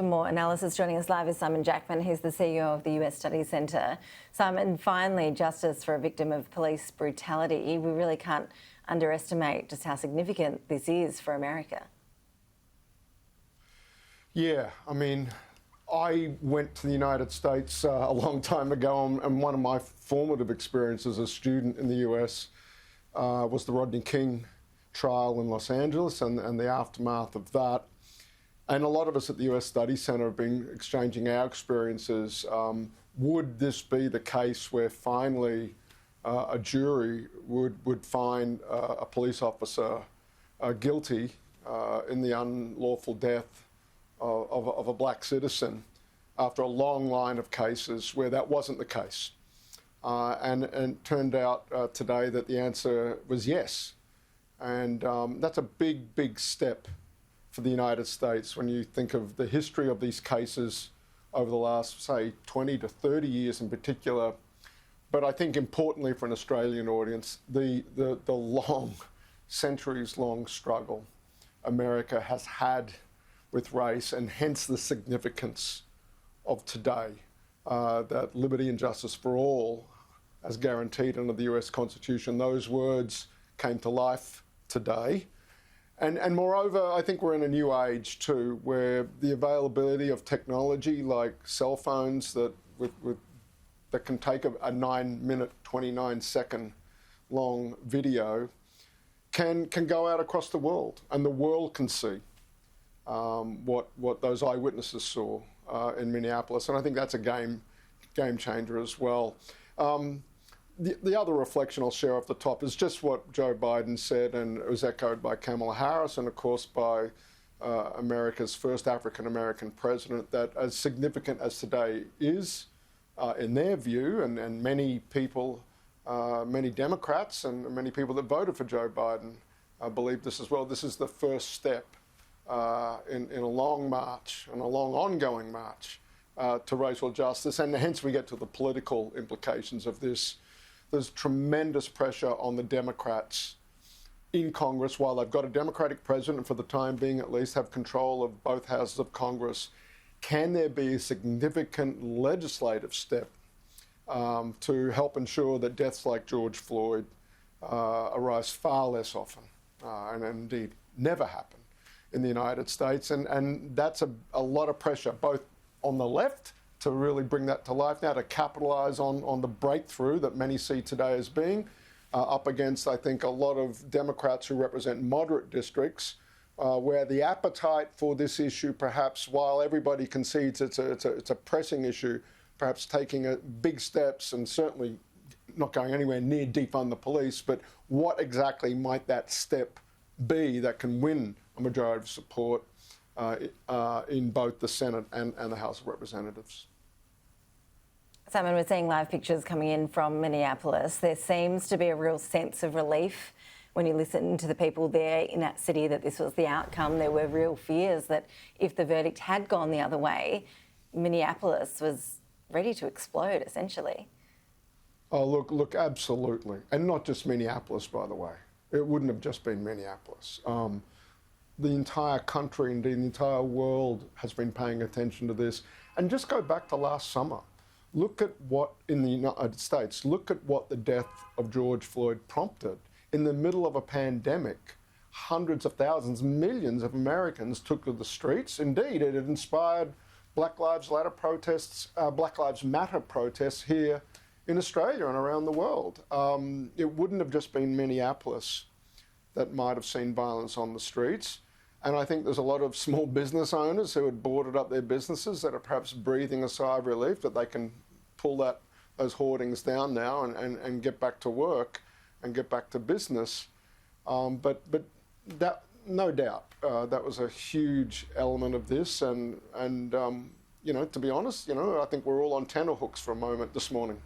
For more analysis, joining us live is Simon Jackman. He's the CEO of the US Studies Centre. Simon, finally, justice for a victim of police brutality. We really can't underestimate just how significant this is for America. Yeah, I mean, I went to the United States a long time ago, and one of my formative experiences as a student in the US was the Rodney King trial in Los Angeles and the aftermath of that. And a lot of us at the US Studies Centre have been exchanging our experiences. Would this be the case where finally a jury would find a police officer guilty in the unlawful death of a black citizen after a long line of cases where that wasn't the case? And it turned out today that the answer was yes. And that's a big, big step for the United States when you think of the history of these cases over the last, say, 20 to 30 years in particular. But I think importantly for an Australian audience, the long, centuries-long struggle America has had with race, and hence the significance of today, that liberty and justice for all, as guaranteed under the US Constitution, those words came to life today. And moreover, I think we're in a new age too, where the availability of technology like cell phones that can take a 9-minute, 29-second long video can go out across the world, and the world can see what those eyewitnesses saw in Minneapolis, and I think that's a game changer as well. The other reflection I'll share off the top is just what Joe Biden said, and it was echoed by Kamala Harris and, of course, by America's first African-American president, that as significant as today is, in their view, and many people, many Democrats and many people that voted for Joe Biden believe this as well, this is the first step in a long march, and a long ongoing march to racial justice, and hence we get to the political implications of this. There's tremendous pressure on the Democrats in Congress, while they've got a Democratic president, for the time being at least, have control of both houses of Congress. Can there be a significant legislative step to help ensure that deaths like George Floyd arise far less often, and indeed never happen in the United States? And that's a lot of pressure, both on the left, to really bring that to life now, to capitalise on the breakthrough that many see today as being, up against, I think, a lot of Democrats who represent moderate districts, where the appetite for this issue, perhaps, while everybody concedes it's a pressing issue, perhaps taking big steps and certainly not going anywhere near defund the police, but what exactly might that step be that can win a majority of support in both the Senate and the House of Representatives? Simon, we're seeing live pictures coming in from Minneapolis. There seems to be a real sense of relief when you listen to the people there in that city that this was the outcome. There were real fears that if the verdict had gone the other way, Minneapolis was ready to explode, essentially. Oh, look, absolutely. And not just Minneapolis, by the way. It wouldn't have just been Minneapolis. The entire country, indeed the entire world, has been paying attention to this. And just go back to last summer. Look at what, in the United States, look at what the death of George Floyd prompted. In the middle of a pandemic, hundreds of thousands, millions of Americans took to the streets. Indeed, it had inspired Black Lives Matter protests here in Australia and around the world. It wouldn't have just been Minneapolis that might have seen violence on the streets. And I think there's a lot of small business owners who had boarded up their businesses that are perhaps breathing a sigh of relief that they can pull those hoardings down now and get back to work and get back to business. But that, no doubt, that was a huge element of this. And you know, to be honest, you know, I think we're all on tenterhooks for a moment this morning.